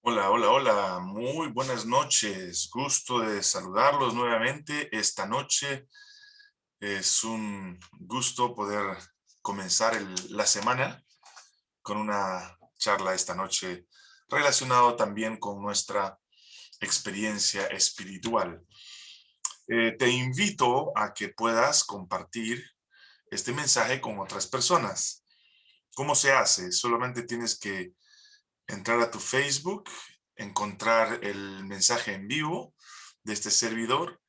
Hola, hola, hola. Muy buenas noches. Gusto de saludarlos nuevamente. Esta noche es un gusto poder comenzar la semana con una charla esta noche relacionado también con nuestra experiencia espiritual. Te invito a que puedas compartir este mensaje con otras personas. ¿Cómo se hace? Solamente tienes que entrar a tu Facebook, encontrar el mensaje en vivo de este servidor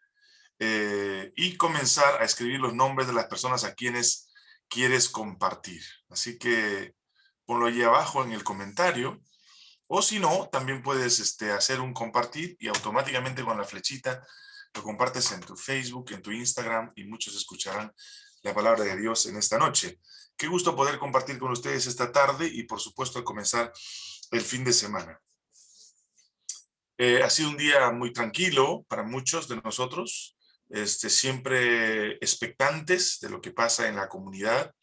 y comenzar a escribir los nombres de las personas a quienes quieres compartir. Así que ponlo allí abajo en el comentario. O si no, también puedes hacer un compartir y automáticamente con la flechita lo compartes en tu Facebook, en tu Instagram y muchos escucharán la palabra de Dios en esta noche. Qué gusto poder compartir con ustedes esta tarde y por supuesto al comenzar el fin de semana. Ha sido un día muy tranquilo para muchos de nosotros, siempre expectantes de lo que pasa en la comunidad,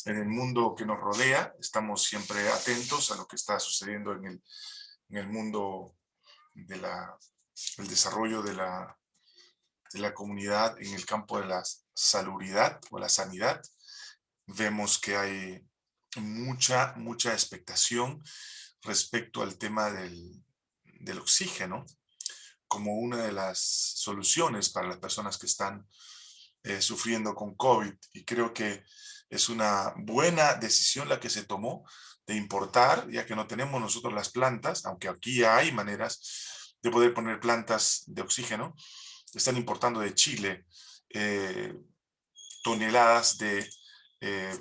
en el mundo que nos rodea. Estamos siempre atentos a lo que está sucediendo en el mundo del desarrollo de la comunidad en el campo de la salubridad o la sanidad. Vemos que hay mucha expectación respecto al tema del oxígeno como una de las soluciones para las personas que están sufriendo con COVID. Y creo que es una buena decisión la que se tomó de importar, ya que no tenemos nosotros las plantas, aunque aquí hay maneras de poder poner plantas de oxígeno. Están importando de Chile eh, toneladas de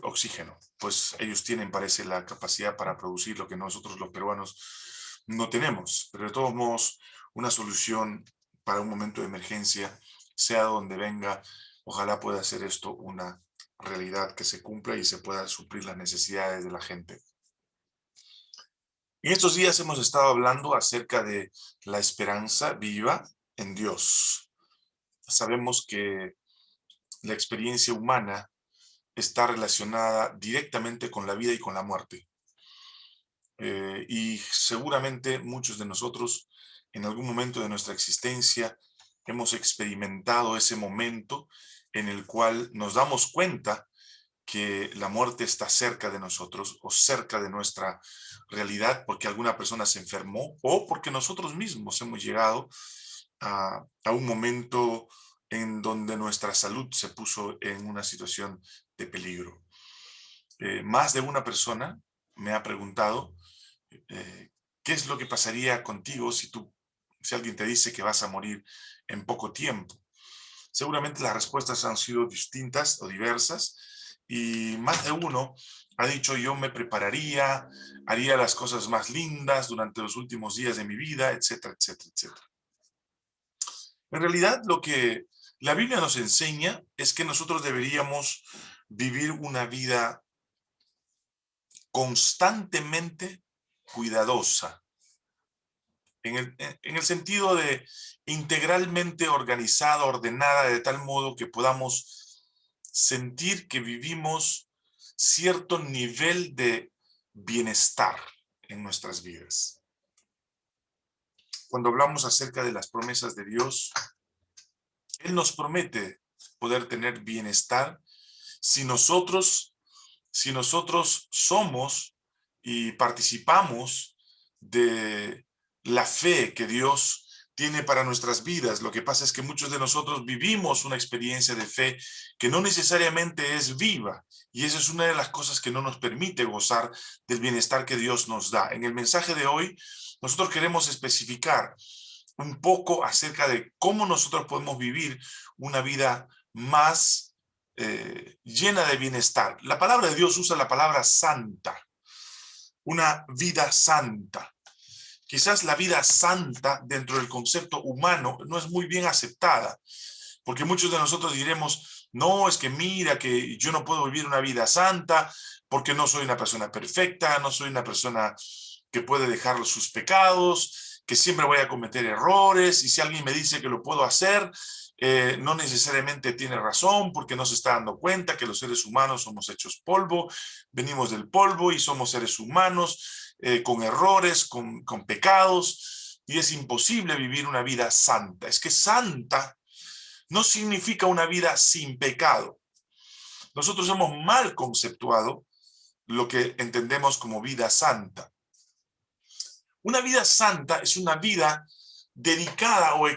oxígeno. Pues ellos tienen, parece, la capacidad para producir lo que nosotros los peruanos no tenemos. Pero de todos modos, una solución para un momento de emergencia, sea donde venga, ojalá pueda ser esto una realidad que se cumpla y se pueda suplir las necesidades de la gente. En estos días hemos estado hablando acerca de la esperanza viva en Dios. Sabemos que la experiencia humana está relacionada directamente con la vida y con la muerte. Y seguramente muchos de nosotros en algún momento de nuestra existencia hemos experimentado ese momento en el cual nos damos cuenta que la muerte está cerca de nosotros o cerca de nuestra realidad porque alguna persona se enfermó o porque nosotros mismos hemos llegado a un momento en donde nuestra salud se puso en una situación de peligro. Más de una persona me ha preguntado qué es lo que pasaría contigo si alguien te dice que vas a morir en poco tiempo. Seguramente las respuestas han sido distintas o diversas y más de uno ha dicho yo me prepararía, haría las cosas más lindas durante los últimos días de mi vida, etcétera, etcétera, etcétera. En realidad lo que la Biblia nos enseña es que nosotros deberíamos vivir una vida constantemente cuidadosa, en el sentido de integralmente organizada, ordenada, de tal modo que podamos sentir que vivimos cierto nivel de bienestar en nuestras vidas. Cuando hablamos acerca de las promesas de Dios, Él nos promete poder tener bienestar si nosotros, si nosotros somos y participamos de la fe que Dios tiene para nuestras vidas. Lo que pasa es que muchos de nosotros vivimos una experiencia de fe que no necesariamente es viva, y esa es una de las cosas que no nos permite gozar del bienestar que Dios nos da. En el mensaje de hoy, nosotros queremos especificar un poco acerca de cómo nosotros podemos vivir una vida más llena de bienestar. La palabra de Dios usa la palabra santa, una vida santa. Quizás la vida santa dentro del concepto humano no es muy bien aceptada, porque muchos de nosotros diremos, no, es que mira que yo no puedo vivir una vida santa porque no soy una persona perfecta, no soy una persona que puede dejar sus pecados, que siempre voy a cometer errores, y si alguien me dice que lo puedo hacer, no necesariamente tiene razón porque no se está dando cuenta que los seres humanos somos hechos polvo, venimos del polvo y somos seres humanos con errores, con pecados, y es imposible vivir una vida santa. Es que santa no significa una vida sin pecado. Nosotros hemos mal conceptuado lo que entendemos como vida santa. Una vida santa es una vida dedicada o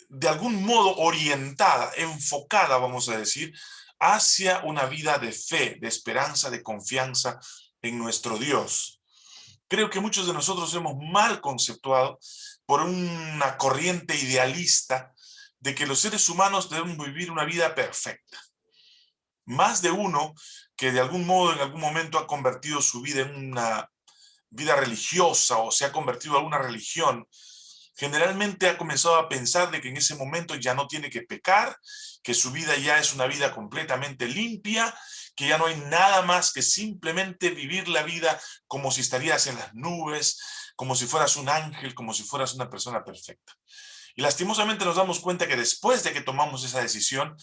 de algún modo orientada, enfocada, vamos a decir, hacia una vida de fe, de esperanza, de confianza en nuestro Dios. Creo que muchos de nosotros hemos mal conceptuado por una corriente idealista de que los seres humanos deben vivir una vida perfecta. Más de uno que de algún modo, en algún momento ha convertido su vida en una vida religiosa o se ha convertido en alguna religión, generalmente ha comenzado a pensar de que en ese momento ya no tiene que pecar, que su vida ya es una vida completamente limpia, que ya no hay nada más que simplemente vivir la vida como si estarías en las nubes, como si fueras un ángel, como si fueras una persona perfecta. Y lastimosamente nos damos cuenta que después de que tomamos esa decisión,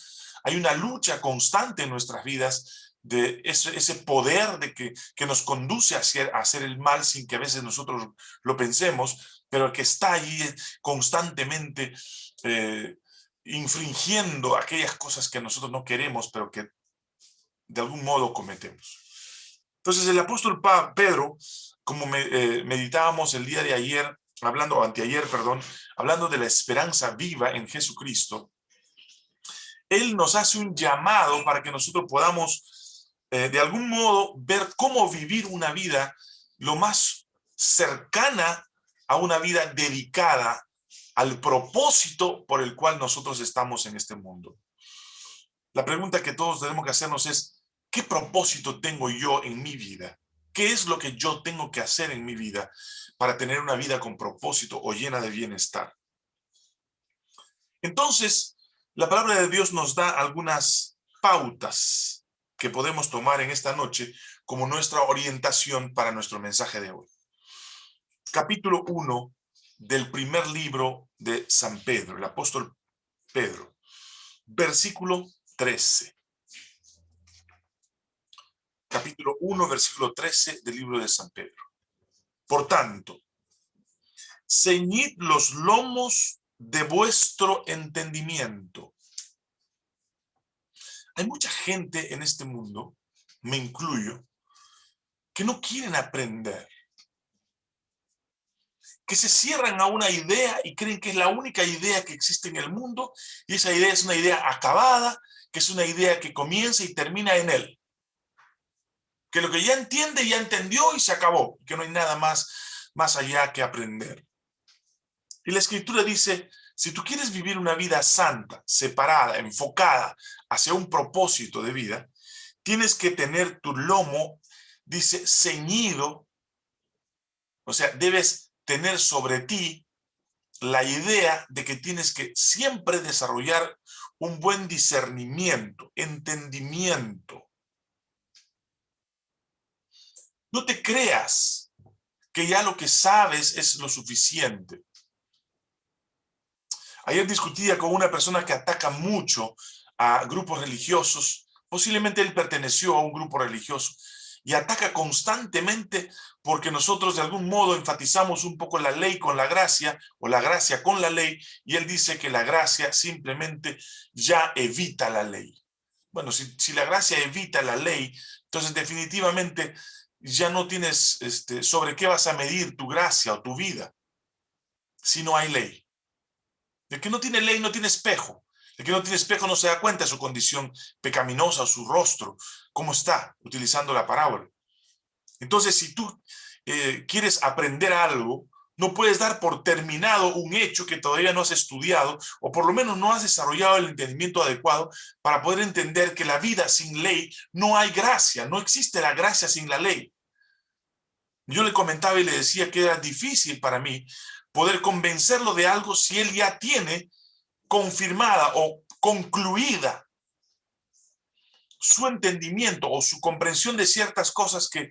hay una lucha constante en nuestras vidas de ese poder de que nos conduce a hacer el mal sin que a veces nosotros lo pensemos, pero que está allí constantemente infringiendo aquellas cosas que nosotros no queremos, pero que de algún modo cometemos. Entonces el apóstol Pedro, como meditábamos el día de ayer, o anteayer, perdón, hablando de la esperanza viva en Jesucristo, él nos hace un llamado para que nosotros podamos de algún modo ver cómo vivir una vida lo más cercana a una vida dedicada al propósito por el cual nosotros estamos en este mundo. La pregunta que todos tenemos que hacernos es, ¿qué propósito tengo yo en mi vida? ¿Qué es lo que yo tengo que hacer en mi vida para tener una vida con propósito o llena de bienestar? Entonces, la palabra de Dios nos da algunas pautas que podemos tomar en esta noche como nuestra orientación para nuestro mensaje de hoy. Capítulo 1 del primer libro de San Pedro, el apóstol Pedro, versículo 13. Capítulo 1, versículo 13 del libro de San Pedro. Por tanto, ceñid los lomos de vuestro entendimiento. Hay mucha gente en este mundo, me incluyo, que no quieren aprender, que se cierran a una idea y creen que es la única idea que existe en el mundo, y esa idea es una idea acabada, que es una idea que comienza y termina en él. Que lo que ya entiende, ya entendió y se acabó, que no hay nada más allá que aprender. Y la Escritura dice, si tú quieres vivir una vida santa, separada, enfocada hacia un propósito de vida, tienes que tener tu lomo, dice, ceñido, o sea, debes tener sobre ti la idea de que tienes que siempre desarrollar un buen discernimiento, entendimiento. No te creas que ya lo que sabes es lo suficiente. Ayer discutía con una persona que ataca mucho a grupos religiosos. Posiblemente él perteneció a un grupo religioso y ataca constantemente porque nosotros de algún modo enfatizamos un poco la ley con la gracia o la gracia con la ley, y él dice que la gracia simplemente ya evita la ley. Bueno, si la gracia evita la ley, entonces definitivamente ya no tienes sobre qué vas a medir tu gracia o tu vida si no hay ley. El que no tiene ley no tiene espejo. El que no tiene espejo no se da cuenta de su condición pecaminosa o su rostro, cómo está, utilizando la parábola. Entonces, si tú quieres aprender algo, no puedes dar por terminado un hecho que todavía no has estudiado, o por lo menos no has desarrollado el entendimiento adecuado para poder entender que la vida sin ley no hay gracia, no existe la gracia sin la ley. Yo le comentaba y le decía que era difícil para mí poder convencerlo de algo si él ya tiene confirmada o concluida su entendimiento o su comprensión de ciertas cosas que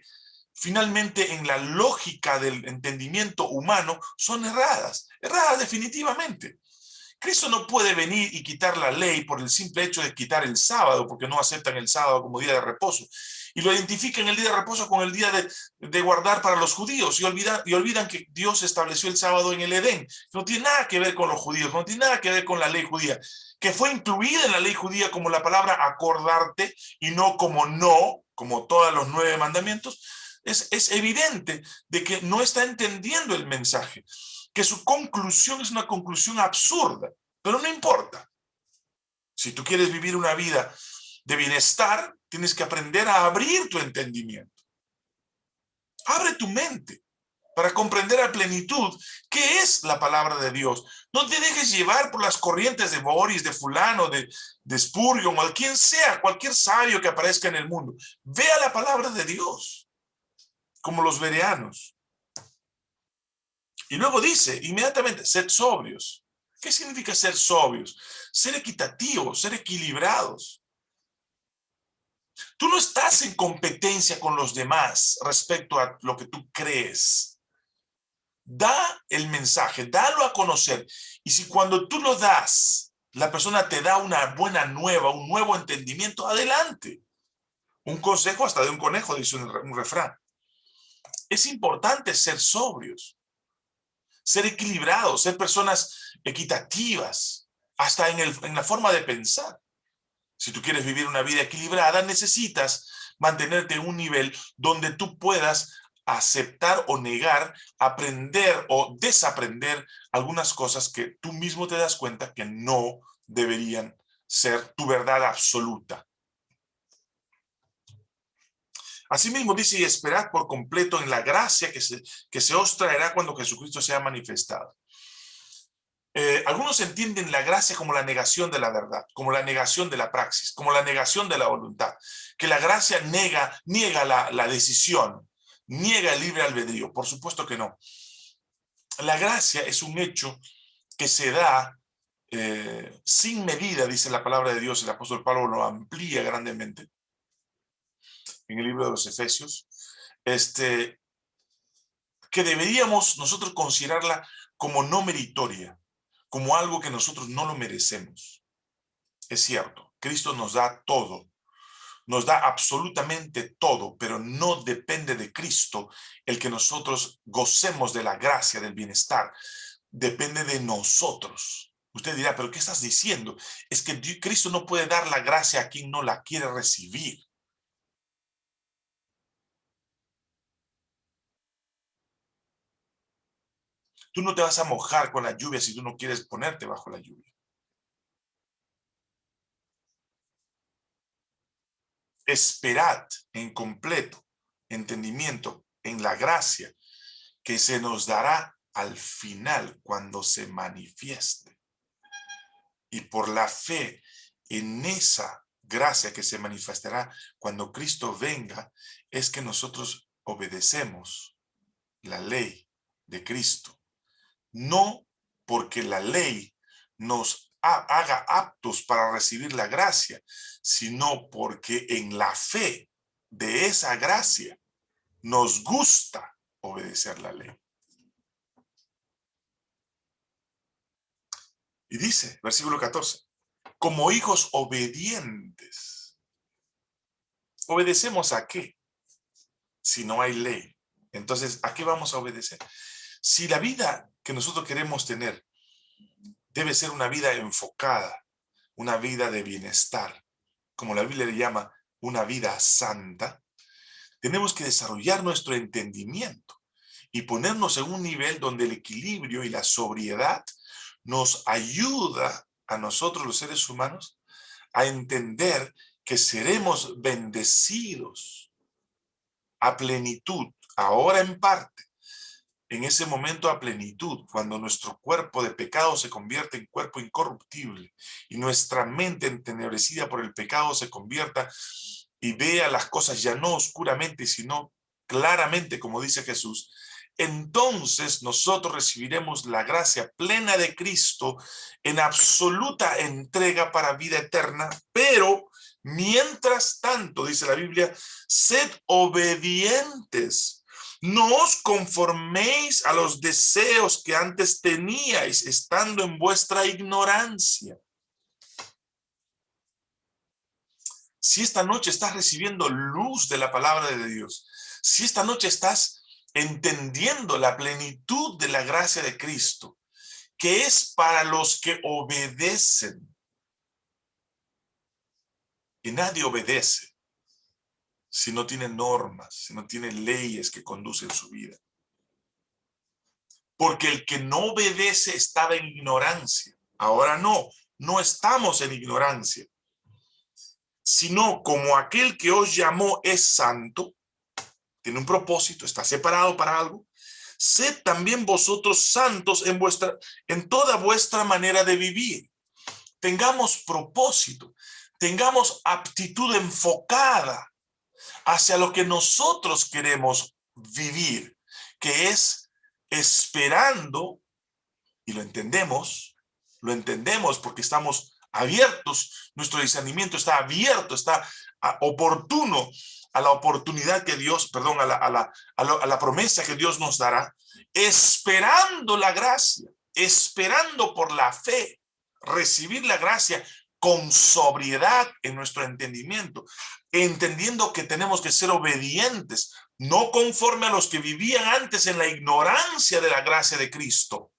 finalmente en la lógica del entendimiento humano son erradas definitivamente. Cristo no puede venir y quitar la ley por el simple hecho de quitar el sábado, porque no aceptan el sábado como día de reposo. Y lo identifican el día de reposo con el día de guardar para los judíos. Y olvidan que Dios estableció el sábado en el Edén. No tiene nada que ver con los judíos, no tiene nada que ver con la ley judía, que fue incluida en la ley judía como la palabra acordarte y no, como todos los 9 mandamientos. Es evidente de que no está entendiendo el mensaje, que su conclusión es una conclusión absurda, pero no importa. Si tú quieres vivir una vida de bienestar, tienes que aprender a abrir tu entendimiento. Abre tu mente para comprender a plenitud qué es la palabra de Dios. No te dejes llevar por las corrientes de Boris, de fulano, de Spurgeon o de quien sea, cualquier sabio que aparezca en el mundo. Vea la palabra de Dios, como los bereanos. Y luego dice inmediatamente, sed sobrios. ¿Qué significa ser sobrios? Ser equitativos, ser equilibrados. Tú no estás en competencia con los demás respecto a lo que tú crees. Da el mensaje, dalo a conocer. Y si cuando tú lo das, la persona te da una buena nueva, un nuevo entendimiento, adelante. Un consejo hasta de un conejo, dice un refrán. Es importante ser sobrios, ser equilibrados, ser personas equitativas, hasta en la forma de pensar. Si tú quieres vivir una vida equilibrada, necesitas mantenerte en un nivel donde tú puedas aceptar o negar, aprender o desaprender algunas cosas que tú mismo te das cuenta que no deberían ser tu verdad absoluta. Asimismo dice, y esperad por completo en la gracia que se os traerá cuando Jesucristo sea manifestado. Algunos entienden la gracia como la negación de la verdad, como la negación de la praxis, como la negación de la voluntad, que la gracia niega la decisión, niega el libre albedrío. Por supuesto que no. La gracia es un hecho que se da sin medida, dice la palabra de Dios. El apóstol Pablo lo amplía grandemente en el libro de los Efesios, que deberíamos nosotros considerarla como no meritoria, como algo que nosotros no lo merecemos. Es cierto, Cristo nos da todo, nos da absolutamente todo, pero no depende de Cristo el que nosotros gocemos de la gracia, del bienestar. Depende de nosotros. Usted dirá, ¿pero qué estás diciendo? Es que Cristo no puede dar la gracia a quien no la quiere recibir. Tú no te vas a mojar con la lluvia si tú no quieres ponerte bajo la lluvia. Esperad en completo entendimiento en la gracia que se nos dará al final cuando se manifieste. Y por la fe en esa gracia que se manifestará cuando Cristo venga, es que nosotros obedecemos la ley de Cristo. No porque la ley nos haga aptos para recibir la gracia, sino porque en la fe de esa gracia nos gusta obedecer la ley. Y dice, versículo 14, como hijos obedientes. ¿Obedecemos a qué? Si no hay ley. Entonces, ¿a qué vamos a obedecer? Si la vida que nosotros queremos tener debe ser una vida enfocada, una vida de bienestar, como la Biblia le llama, una vida santa, tenemos que desarrollar nuestro entendimiento y ponernos en un nivel donde el equilibrio y la sobriedad nos ayuda a nosotros los seres humanos a entender que seremos bendecidos a plenitud, ahora en parte, en ese momento a plenitud, cuando nuestro cuerpo de pecado se convierte en cuerpo incorruptible y nuestra mente entenebrecida por el pecado se convierta y vea las cosas ya no oscuramente, sino claramente, como dice Jesús, entonces nosotros recibiremos la gracia plena de Cristo en absoluta entrega para vida eterna, pero mientras tanto, dice la Biblia, sed obedientes. No os conforméis a los deseos que antes teníais, estando en vuestra ignorancia. si esta noche estás recibiendo luz de la palabra de Dios, si esta noche estás entendiendo la plenitud de la gracia de Cristo, que es para los que obedecen, y nadie obedece si no tiene normas, si no tiene leyes que conducen su vida. Porque el que no obedece estaba en ignorancia. Ahora no estamos en ignorancia, sino como aquel que os llamó es santo, tiene un propósito, está separado para algo, sed también vosotros santos en toda vuestra manera de vivir. Tengamos propósito, tengamos aptitud enfocada hacia lo que nosotros queremos vivir, que es esperando, y lo entendemos porque estamos abiertos, nuestro discernimiento está abierto, está oportuno a la oportunidad que Dios, perdón, a la promesa que Dios nos dará, esperando la gracia, esperando por la fe, recibir la gracia con sobriedad en nuestro entendimiento, entendiendo que tenemos que ser obedientes, no conforme a los que vivían antes en la ignorancia de la gracia de Cristo.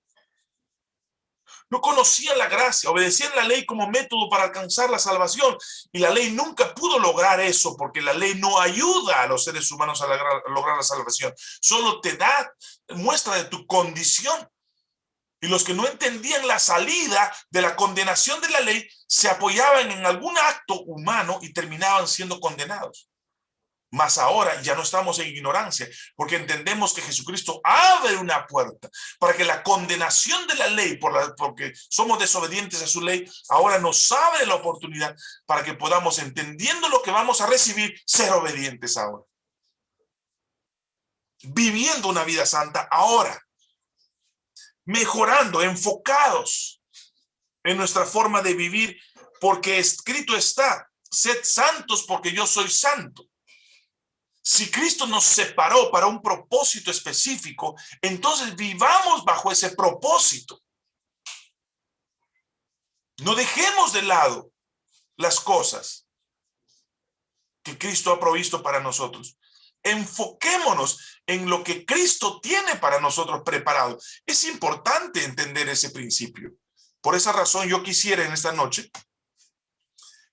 No conocían la gracia, obedecían la ley como método para alcanzar la salvación, y la ley nunca pudo lograr eso, porque la ley no ayuda a los seres humanos a lograr la salvación, solo te da muestra de tu condición. Y los que no entendían la salida de la condenación de la ley se apoyaban en algún acto humano y terminaban siendo condenados. Mas ahora ya no estamos en ignorancia, porque entendemos que Jesucristo abre una puerta para que la condenación de la ley, porque somos desobedientes a su ley, ahora nos abre la oportunidad para que podamos, entendiendo lo que vamos a recibir, ser obedientes ahora. Viviendo una vida santa ahora. Mejorando, enfocados en nuestra forma de vivir, porque escrito está, sed santos porque yo soy santo. Si Cristo nos separó para un propósito específico, entonces vivamos bajo ese propósito. No dejemos de lado las cosas que Cristo ha provisto para nosotros. Enfoquémonos en lo que Cristo tiene para nosotros preparado. Es importante entender ese principio. Por esa razón yo quisiera en esta noche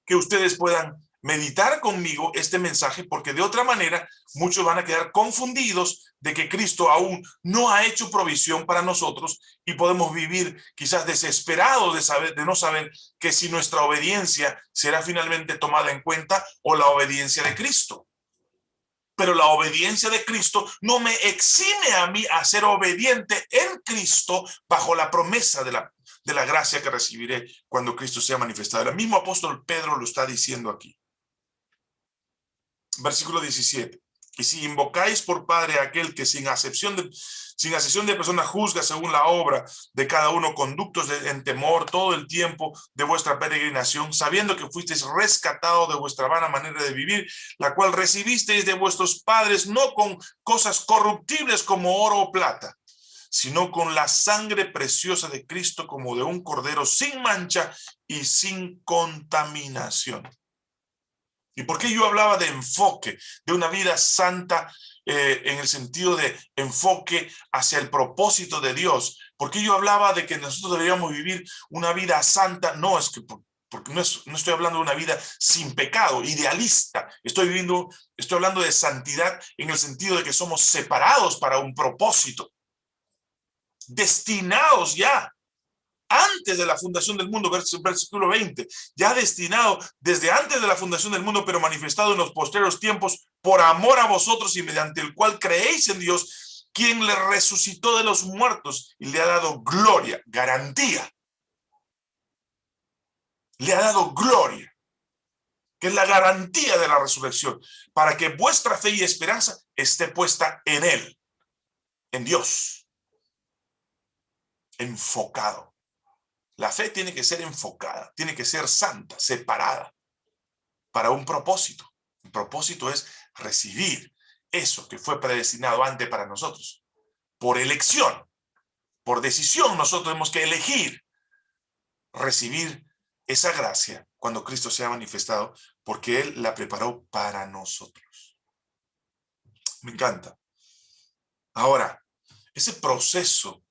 que ustedes puedan meditar conmigo este mensaje, porque de otra manera muchos van a quedar confundidos de que Cristo aún no ha hecho provisión para nosotros y podemos vivir quizás desesperados de no saber que si nuestra obediencia será finalmente tomada en cuenta o la obediencia de Cristo. Pero la obediencia de Cristo no me exime a mí a ser obediente en Cristo bajo la promesa de la gracia que recibiré cuando Cristo sea manifestado. El mismo apóstol Pedro lo está diciendo aquí. Versículo 17. Y si invocáis por Padre a aquel que sin acepción de personas juzga según la obra de cada uno conductos en temor todo el tiempo de vuestra peregrinación, sabiendo que fuisteis rescatados de vuestra vana manera de vivir, la cual recibisteis de vuestros padres, no con cosas corruptibles como oro o plata, sino con la sangre preciosa de Cristo como de un cordero sin mancha y sin contaminación. ¿Y por qué yo hablaba de enfoque, de una vida santa en el sentido de enfoque hacia el propósito de Dios? ¿Por qué yo hablaba de que nosotros deberíamos vivir una vida santa? No, es que porque no estoy hablando de una vida sin pecado, idealista. Estoy hablando de santidad en el sentido de que somos separados para un propósito, destinados ya. Antes de la fundación del mundo, versículo 20, ya destinado desde antes de la fundación del mundo, pero manifestado en los postreros tiempos por amor a vosotros y mediante el cual creéis en Dios, quien le resucitó de los muertos y le ha dado gloria, garantía. Le ha dado gloria, que es la garantía de la resurrección, para que vuestra fe y esperanza esté puesta en Él, en Dios, enfocado. La fe tiene que ser enfocada, tiene que ser santa, separada, para un propósito. El propósito es recibir eso que fue predestinado antes para nosotros. Por elección, por decisión, nosotros tenemos que elegir recibir esa gracia cuando Cristo se ha manifestado, porque Él la preparó para nosotros. Me encanta. Ahora, ese proceso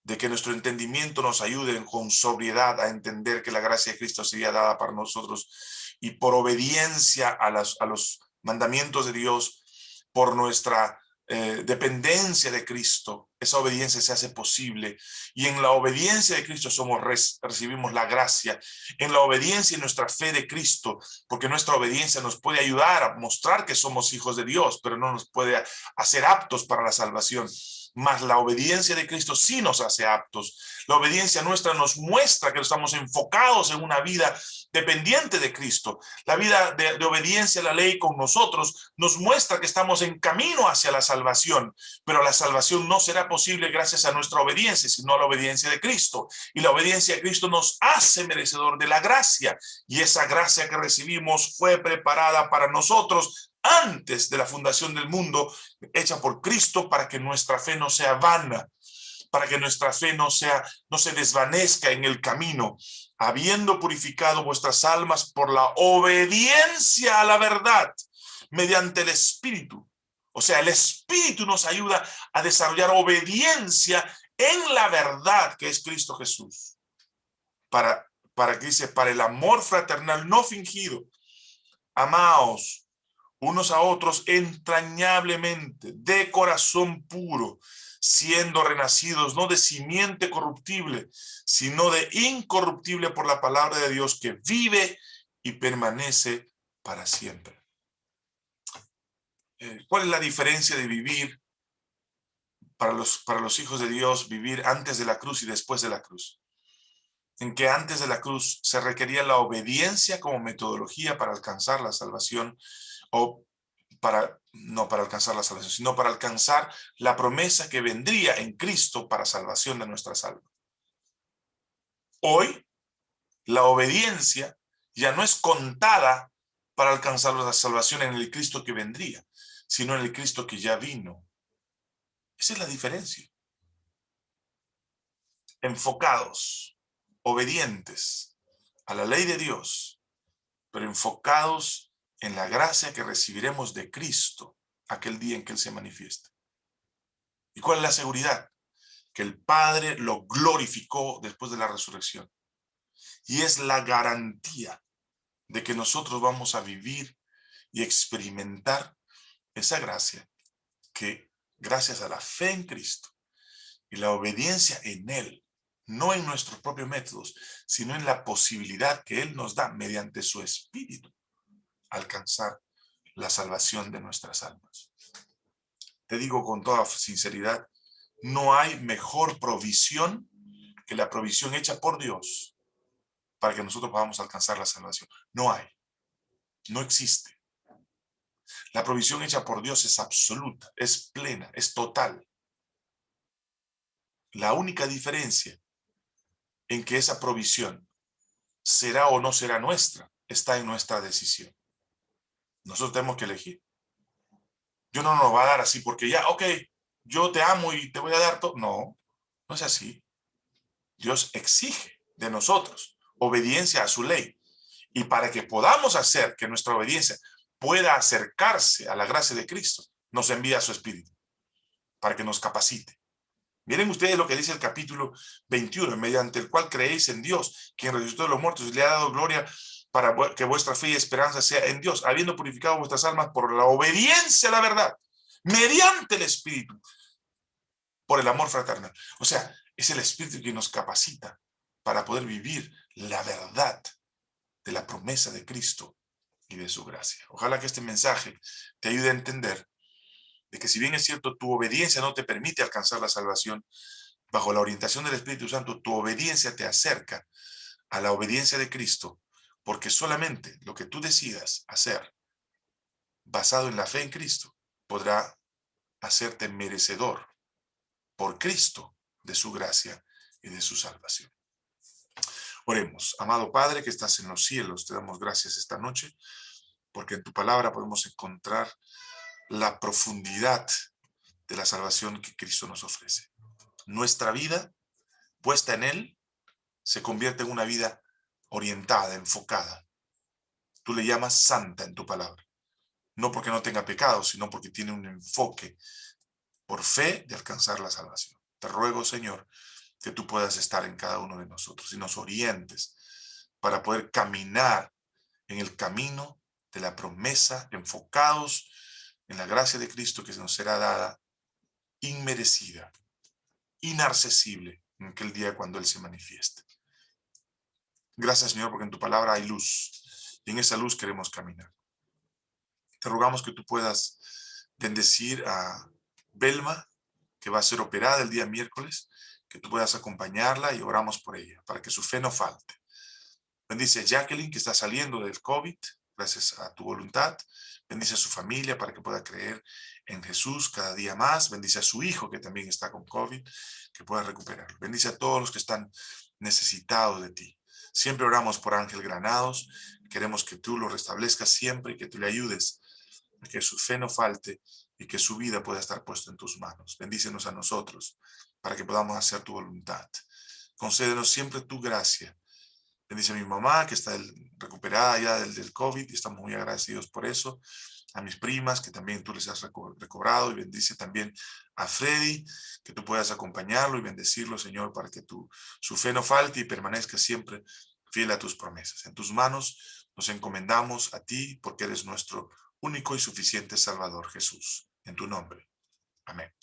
de que nuestro entendimiento nos ayude con sobriedad a entender que la gracia de Cristo sería dada para nosotros y por obediencia a los mandamientos de Dios, por nuestra dependencia de Cristo, esa obediencia se hace posible y en la obediencia de Cristo recibimos la gracia, en la obediencia y nuestra fe de Cristo, porque nuestra obediencia nos puede ayudar a mostrar que somos hijos de Dios, pero no nos puede hacer aptos para la salvación. Mas la obediencia de Cristo sí nos hace aptos. La obediencia nuestra nos muestra que estamos enfocados en una vida dependiente de Cristo. La vida de obediencia a la ley con nosotros nos muestra que estamos en camino hacia la salvación, pero la salvación no será posible gracias a nuestra obediencia, sino a la obediencia de Cristo. Y la obediencia de Cristo nos hace merecedor de la gracia, y esa gracia que recibimos fue preparada para nosotros antes de la fundación del mundo, hecha por Cristo para que nuestra fe no sea vana, para que nuestra fe no se desvanezca en el camino, habiendo purificado vuestras almas por la obediencia a la verdad, mediante el Espíritu. O sea, el Espíritu nos ayuda a desarrollar obediencia en la verdad que es Cristo Jesús. Para que dice, para el amor fraternal no fingido, amaos unos a otros entrañablemente, de corazón puro, siendo renacidos no de simiente corruptible, sino de incorruptible por la palabra de Dios que vive y permanece para siempre. ¿Cuál es la diferencia de vivir para los hijos de Dios, vivir antes de la cruz y después de la cruz? En que antes de la cruz se requería la obediencia como metodología para alcanzar la salvación, o no para alcanzar la salvación, sino para alcanzar la promesa que vendría en Cristo para salvación de nuestras almas. Hoy, la obediencia ya no es contada para alcanzar la salvación en el Cristo que vendría, sino en el Cristo que ya vino. Esa es la diferencia. Enfocados, obedientes a la ley de Dios, pero enfocados en la gracia que recibiremos de Cristo aquel día en que Él se manifieste. ¿Y cuál es la seguridad? Que el Padre lo glorificó después de la resurrección. Y es la garantía de que nosotros vamos a vivir y experimentar esa gracia que, gracias a la fe en Cristo y la obediencia en Él, no en nuestros propios métodos, sino en la posibilidad que Él nos da mediante su Espíritu, alcanzar la salvación de nuestras almas. Te digo con toda sinceridad, no hay mejor provisión que la provisión hecha por Dios para que nosotros podamos alcanzar la salvación. No hay, no existe. La provisión hecha por Dios es absoluta, es plena, es total. La única diferencia en que esa provisión será o no será nuestra está en nuestra decisión. Nosotros tenemos que elegir. Dios no nos va a dar así porque ya, ok, yo te amo y te voy a dar todo. No, no es así. Dios exige de nosotros obediencia a su ley. Y para que podamos hacer que nuestra obediencia pueda acercarse a la gracia de Cristo, nos envía a su Espíritu para que nos capacite. Miren ustedes lo que dice el capítulo 21, mediante el cual creéis en Dios, quien resucitó de los muertos y le ha dado gloria para que vuestra fe y esperanza sea en Dios, habiendo purificado vuestras almas por la obediencia a la verdad, mediante el Espíritu, por el amor fraternal. O sea, es el Espíritu que nos capacita para poder vivir la verdad de la promesa de Cristo y de su gracia. Ojalá que este mensaje te ayude a entender de que si bien es cierto, tu obediencia no te permite alcanzar la salvación, bajo la orientación del Espíritu Santo, tu obediencia te acerca a la obediencia de Cristo, porque solamente lo que tú decidas hacer basado en la fe en Cristo podrá hacerte merecedor por Cristo de su gracia y de su salvación. Oremos. Amado Padre que estás en los cielos, te damos gracias esta noche porque en tu palabra podemos encontrar la profundidad de la salvación que Cristo nos ofrece. Nuestra vida puesta en Él se convierta en una vida orientada, enfocada. Tú le llamas santa en tu palabra. No porque no tenga pecado, sino porque tiene un enfoque por fe de alcanzar la salvación. Te ruego, Señor, que tú puedas estar en cada uno de nosotros y nos orientes para poder caminar en el camino de la promesa, enfocados en la gracia de Cristo que nos será dada, inmerecida, inaccesible en aquel día cuando Él se manifieste. Gracias, Señor, porque en tu palabra hay luz y en esa luz queremos caminar. Te rogamos que tú puedas bendecir a Belma, que va a ser operada el día miércoles, que tú puedas acompañarla y oramos por ella, para que su fe no falte. Bendice a Jacqueline, que está saliendo del COVID, gracias a tu voluntad. Bendice a su familia para que pueda creer en Jesús cada día más. Bendice a su hijo, que también está con COVID, que pueda recuperarlo. Bendice a todos los que están necesitados de ti. Siempre oramos por Ángel Granados. Queremos que tú lo restablezcas siempre y que tú le ayudes a que su fe no falte y que su vida pueda estar puesta en tus manos. Bendícenos a nosotros para que podamos hacer tu voluntad. Concédenos siempre tu gracia. Bendice a mi mamá, que está recuperada ya del COVID, y estamos muy agradecidos por eso. A mis primas, que también tú les has recobrado, y bendice también a Freddy, que tú puedas acompañarlo y bendecirlo, Señor, para que su fe no falte y permanezca siempre fiel a tus promesas. En tus manos nos encomendamos a ti, porque eres nuestro único y suficiente Salvador, Jesús. En tu nombre. Amén.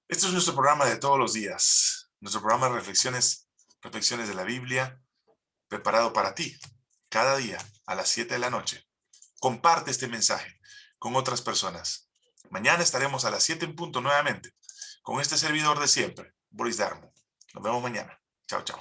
Este es nuestro programa de todos los días, nuestro programa de reflexiones de la Biblia, preparado para ti, cada día a las 7 de la noche. Comparte este mensaje con otras personas. Mañana estaremos a las 7 en punto nuevamente con este servidor de siempre, Boris Darmo. Nos vemos mañana. Chao, chao.